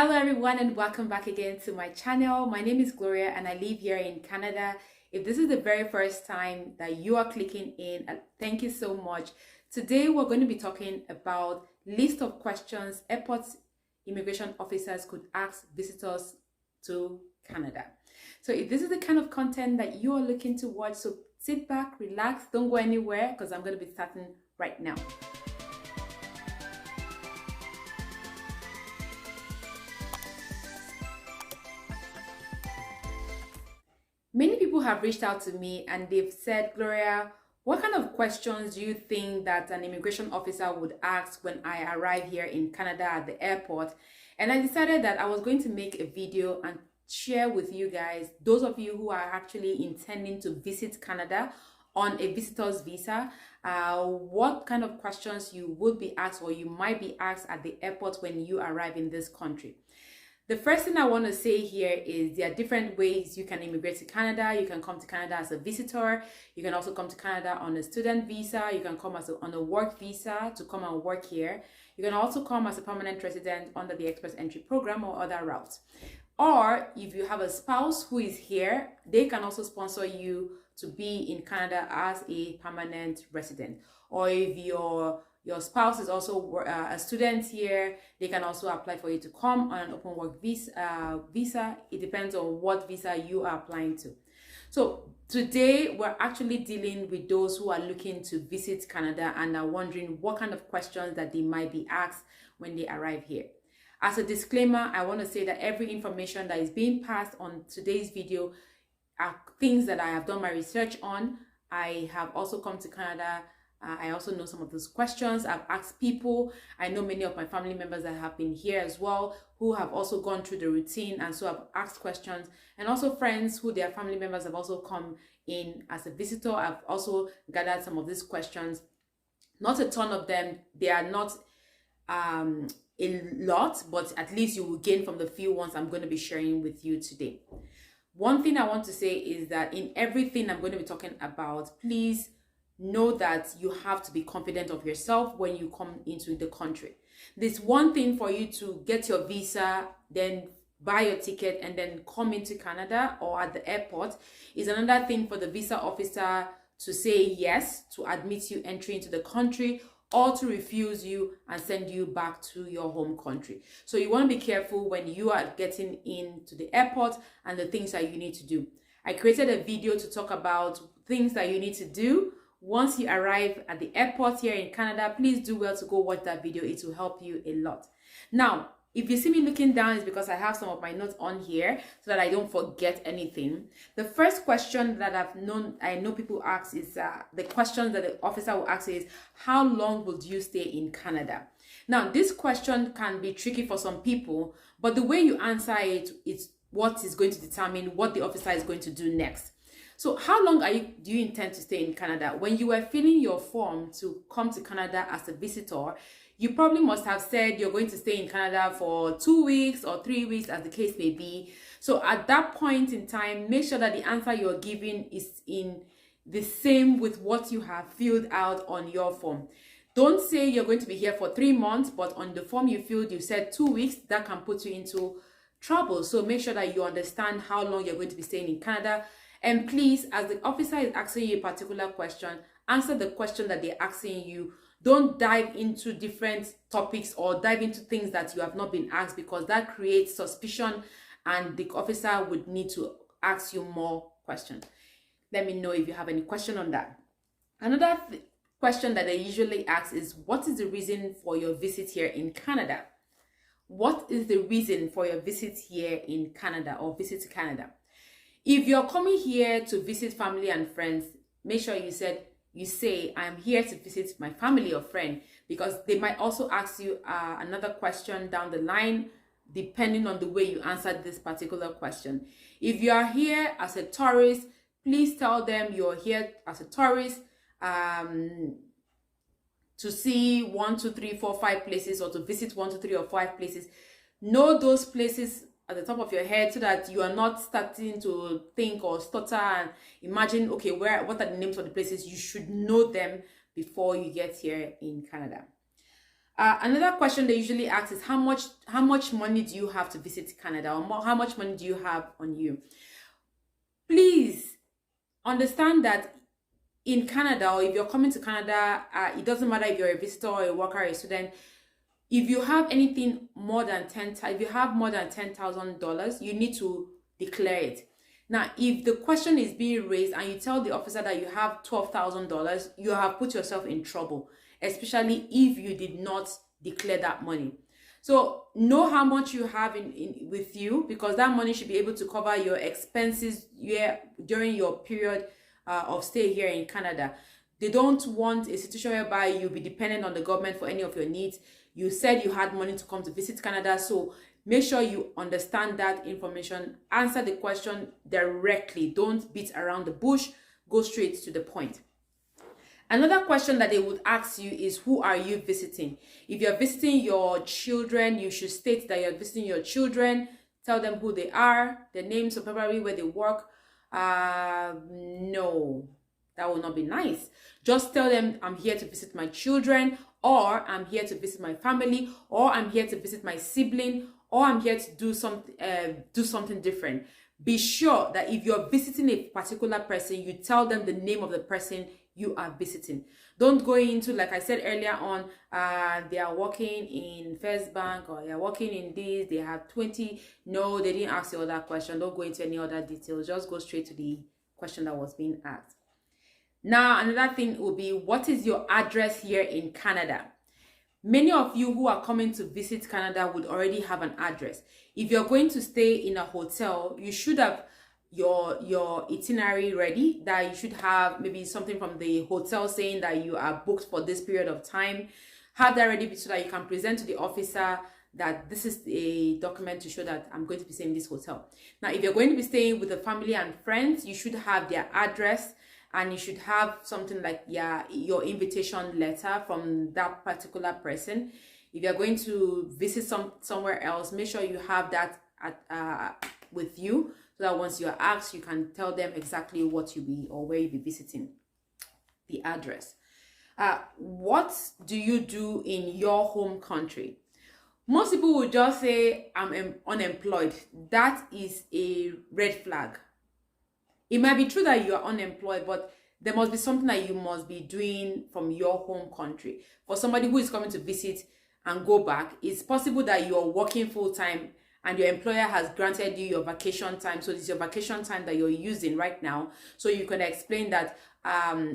Hello everyone and welcome back again to my channel. My name is Gloria and I live here in Canada. If this is the very first time that you are clicking in, thank you so much. Today we're going to be talking about list of questions airport immigration officers could ask visitors to Canada. So if this is the kind of content that you are looking to watch, so sit back, relax, don't go anywhere because I'm going to be starting right now. Many people have reached out to me and they've said, Gloria, what kind of questions do you think that an immigration officer would ask when I arrive here in Canada at the airport? And I decided that I was going to make a video and share with you guys, those of you who are actually intending to visit Canada on a visitor's visa, what kind of questions you would be asked or you might be asked at the airport when you arrive in this country. The first thing I want to say here is there are different ways you can immigrate to Canada. You can come to Canada as a visitor. You can also come to Canada on a student visa. You can come on a work visa to come and work here. You can also come as a permanent resident under the Express Entry program or other routes. Or if you have a spouse who is here, they can also sponsor you to be in Canada as a permanent resident. Or if your spouse is also a student here, they can also apply for you to come on an open work visa. It depends on what visa you are applying to. So today we're actually dealing with those who are looking to visit Canada and are wondering what kind of questions that they might be asked when they arrive here. As a disclaimer, I want to say that every information that is being passed on today's video are things that I have done my research on. I have also come to Canada. I also know some of those questions. I've asked people. I know many of my family members that have been here as well, who have also gone through the routine and so I've asked questions. And also friends who their family members have also come in as a visitor. I've also gathered some of these questions. Not a ton of them. They are not a lot, but at least you will gain from the few ones I'm going to be sharing with you today. One thing I want to say is that in everything I'm going to be talking about, please know that you have to be confident of yourself when you come into the country. There's one thing for you to get your visa, then buy your ticket and then come into Canada or at the airport. Is another thing for the visa officer to say yes, to admit you entry into the country, or to refuse you and send you back to your home country. So you want to be careful when you are getting into the airport and the things that you need to do. I created a video to talk about things that you need to do once you arrive at the airport here in Canada. Please do well to go watch that video. It will help you a lot. Now, if you see me looking down, it's because I have some of my notes on here so that I don't forget anything. The first question that I know people ask is, the question that the officer will ask is, how long would you stay in Canada? Now, this question can be tricky for some people, but the way you answer it is what is going to determine what the officer is going to do next. So how long do you intend to stay in Canada? When you were filling your form to come to Canada as a visitor, you probably must have said you're going to stay in Canada for 2 weeks or 3 weeks, as the case may be. So at that point in time, make sure that the answer you're giving is in the same with what you have filled out on your form. Don't say you're going to be here for 3 months, but on the form you filled, you said 2 weeks. That can put you into trouble. So make sure that you understand how long you're going to be staying in Canada. And please, as the officer is asking you a particular question, answer the question that they're asking you. Don't dive into different topics or dive into things that you have not been asked, because that creates suspicion and the officer would need to ask you more questions. Let me know if you have any question on that. Another question that they usually ask is, what is the reason for your visit here in Canada? What is the reason for your visit here in Canada or visit to Canada? If you're coming here to visit family and friends, make sure you say, I'm here to visit my family or friend, because they might also ask you another question down the line, depending on the way you answered this particular question. If you are here as a tourist, please tell them you're here as a tourist to see 1, 2, 3, 4, 5 places, or to visit 1, 2, 3, or 5 places. Know those places at the top of your head so that you are not starting to think or stutter and imagine, okay, what are the names of the places? You should know them before you get here in Canada. Another question they usually ask is how much money do you have to visit Canada, or how much money do you have on you? Please understand that in Canada, or if you're coming to Canada, it doesn't matter if you're a visitor or a worker or a student. If you have anything more than if you have more than $10,000, you need to declare it. Now, if the question is being raised and you tell the officer that you have $12,000, you have put yourself in trouble, especially if you did not declare that money. So know how much you have with you, because that money should be able to cover your expenses during your period of stay here in Canada. They don't want a situation whereby you'll be dependent on the government for any of your needs. You said you had money to come to visit Canada, so make sure you understand that information. Answer the question directly. Don't beat around the bush. Go straight to the point. Another question that they would ask you is, who are you visiting? If you're visiting your children, you should state that you're visiting your children. Tell them who they are, their names, or probably where they work. No, that will not be nice. Just tell them, I'm here to visit my children, or I'm here to visit my family, or I'm here to visit my sibling, or I'm here to do something different. Be sure that if you're visiting a particular person, you tell them the name of the person you are visiting. Don't go into, like I said earlier on, they are working in First Bank, or they are working in this, they have 20. No, they didn't ask you that question. Don't go into any other details. Just go straight to the question that was being asked. Now, another thing will be, what is your address here in Canada? Many of you who are coming to visit Canada would already have an address. If you're going to stay in a hotel, you should have your itinerary ready, that you should have maybe something from the hotel saying that you are booked for this period of time. Have that ready so that you can present to the officer that this is a document to show that I'm going to be staying in this hotel. Now, if you're going to be staying with a family and friends, you should have their address, and you should have something like your invitation letter from that particular person. If you're going to visit somewhere else, make sure you have that with you, so that once you're asked, you can tell them exactly what you be or where you'll be visiting, the address. What do you do in your home country? Most people will just say, I'm unemployed. That is a red flag. It might be true that you are unemployed, but there must be something that you must be doing from your home country. For somebody who is coming to visit and go back, it's possible that you are working full-time and your employer has granted you your vacation time. So it's your vacation time that you're using right now. So you can explain that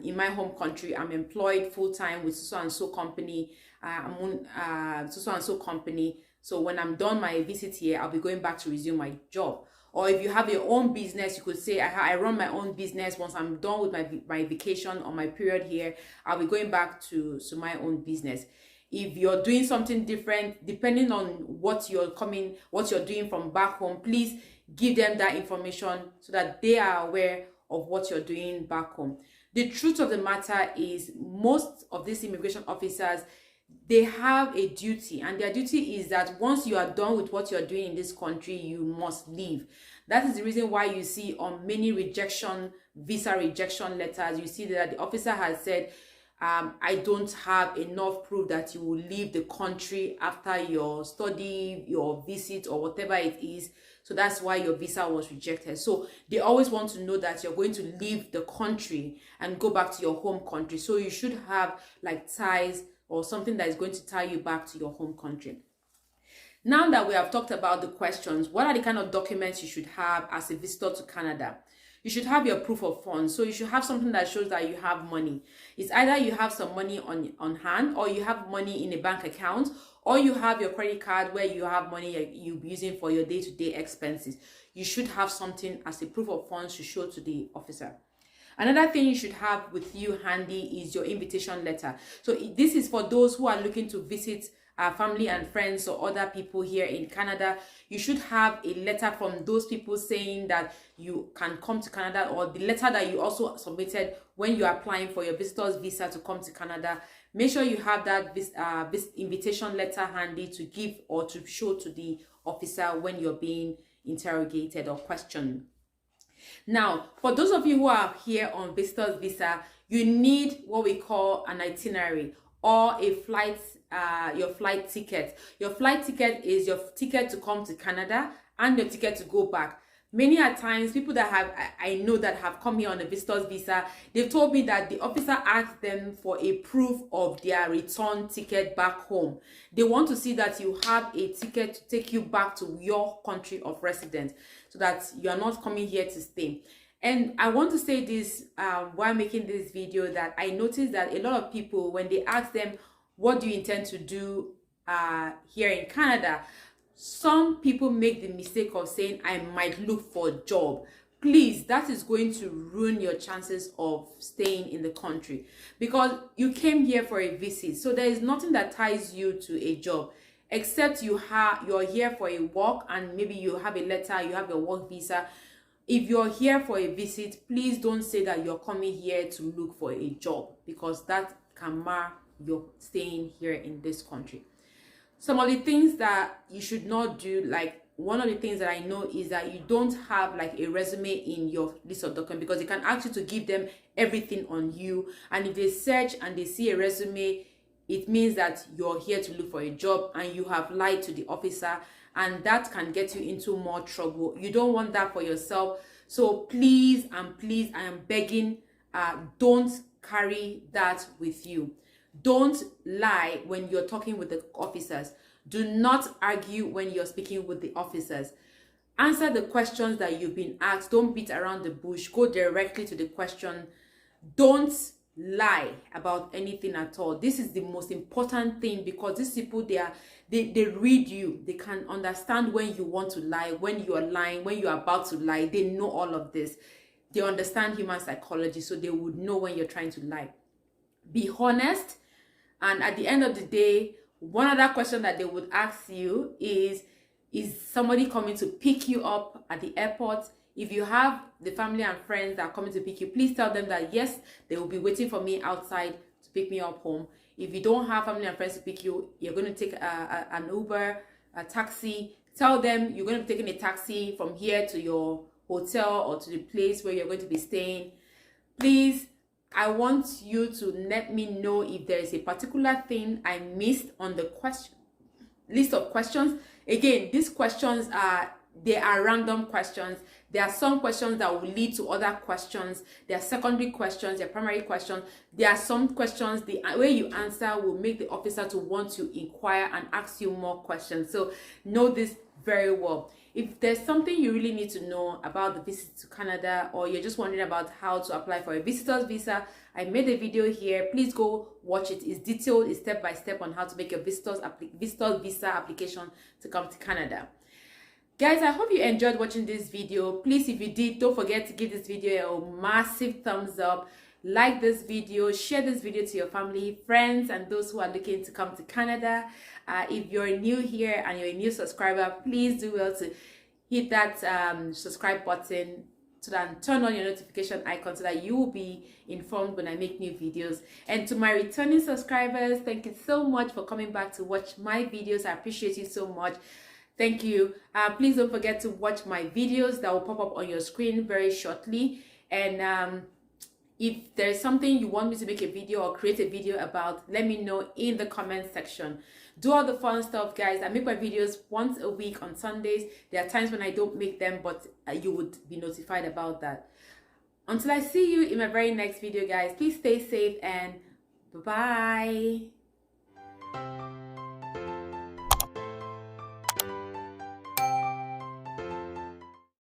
in my home country, I'm employed full-time with so-and-so company. I'm on so-and-so company. So when I'm done my visit here, I'll be going back to resume my job. Or if you have your own business, you could say, I run my own business. Once I'm done with my vacation or my period here, I'll be going back to my own business. If you're doing something different, depending on what you're doing from back home, please give them that information so that they are aware of what you're doing back home. The truth of the matter is, most of these immigration officers, they have a duty, and their duty is that once you are done with what you're doing in this country, you must leave. That is the reason why you see on many visa rejection letters, you see that the officer has said, I don't have enough proof that you will leave the country after your study, your visit, or whatever it is. So that's why your visa was rejected. So they always want to know that you're going to leave the country and go back to your home country. So you should have like ties or something that is going to tie you back to your home country. Now that we have talked about the questions, what are the kind of documents you should have as a visitor to Canada? You should have your proof of funds. So you should have something that shows that you have money. It's either you have some money on hand, or you have money in a bank account, or you have your credit card where you have money you're using for your day-to-day expenses. You should have something as a proof of funds to show to the officer. Another thing you should have with you handy is your invitation letter. So this is for those who are looking to visit family and friends or other people here in Canada. You should have a letter from those people saying that you can come to Canada, or the letter that you also submitted when you are applying for your visitor's visa to come to Canada. Make sure you have that this invitation letter handy to give or to show to the officer when you're being interrogated or questioned. Now, for those of you who are here on visitor's visa, you need what we call an itinerary or a flight your flight ticket. Your flight ticket is your ticket to come to Canada and your ticket to go back. Many a times, people that I know that have come here on a visitor's visa, they've told me that the officer asked them for a proof of their return ticket back home. They want to see that you have a ticket to take you back to your country of residence, so that you are not coming here to stay. And I want to say this while making this video, that I noticed that a lot of people, when they ask them, what do you intend to do here in Canada? Some people make the mistake of saying, I might look for a job. Please, that is going to ruin your chances of staying in the country, because you came here for a visit. So there is nothing that ties you to a job, except you're here for a work, and maybe you have a letter, you have a work visa. If you're here for a visit, please don't say that you're coming here to look for a job, because that can mar your staying here in this country. Some of the things that you should not do, like one of the things that I know is that you don't have like a resume in your list of documents, because they can ask you to give them everything on you. And if they search and they see a resume, it means that you're here to look for a job and you have lied to the officer, and that can get you into more trouble. You don't want that for yourself. So please and please, I am begging, don't carry that with you. Don't lie when you're talking with the officers. Do not argue when you're speaking with the officers. Answer the questions that you've been asked. Don't beat around the bush. Go directly to the question. Don't lie about anything at all. This is the most important thing, because these people, they read you. They can understand when you want to lie, when you are lying, when you are about to lie. They know all of this. They understand human psychology, so they would know when you're trying to lie. Be honest. And at the end of the day, one other question that they would ask you is somebody coming to pick you up at the airport? If you have the family and friends that are coming to pick you, please tell them that yes, they will be waiting for me outside to pick me up home. If you don't have family and friends to pick you, you're going to take an Uber, a taxi. Tell them you're going to be taking a taxi from here to your hotel or to the place where you're going to be staying. Please, I want you to let me know if there is a particular thing I missed on the list of questions. Again, these questions they are random questions. There are some questions that will lead to other questions. There are secondary questions, there are primary questions. There are some questions, the way you answer will make the officer to want to inquire and ask you more questions. So know this very well. If there's something you really need to know about the visit to Canada, or you're just wondering about how to apply for a visitor's visa, I made a video here. Please go watch it. It's detailed, it's step by step on how to make your visitor's visa application to come to Canada. Guys, I hope you enjoyed watching this video. Please, if you did, don't forget to give this video a massive thumbs up. Like this video, share this video to your family, friends, and those who are looking to come to Canada. If you're new here and you're a new subscriber, please do well to hit that subscribe button, so that turn on your notification icon, so that you will be informed when I make new videos. And to my returning subscribers, thank you so much for coming back to watch my videos. I appreciate you so much. Thank you. Please don't forget to watch my videos that will pop up on your screen very shortly. And if there's something you want me to make a video or create a video about, let me know in the comment section. Do all the fun stuff, guys. I make my videos once a week on Sundays. There are times when I don't make them, but you would be notified about that. Until I see you in my very next video, guys, please stay safe and bye-bye.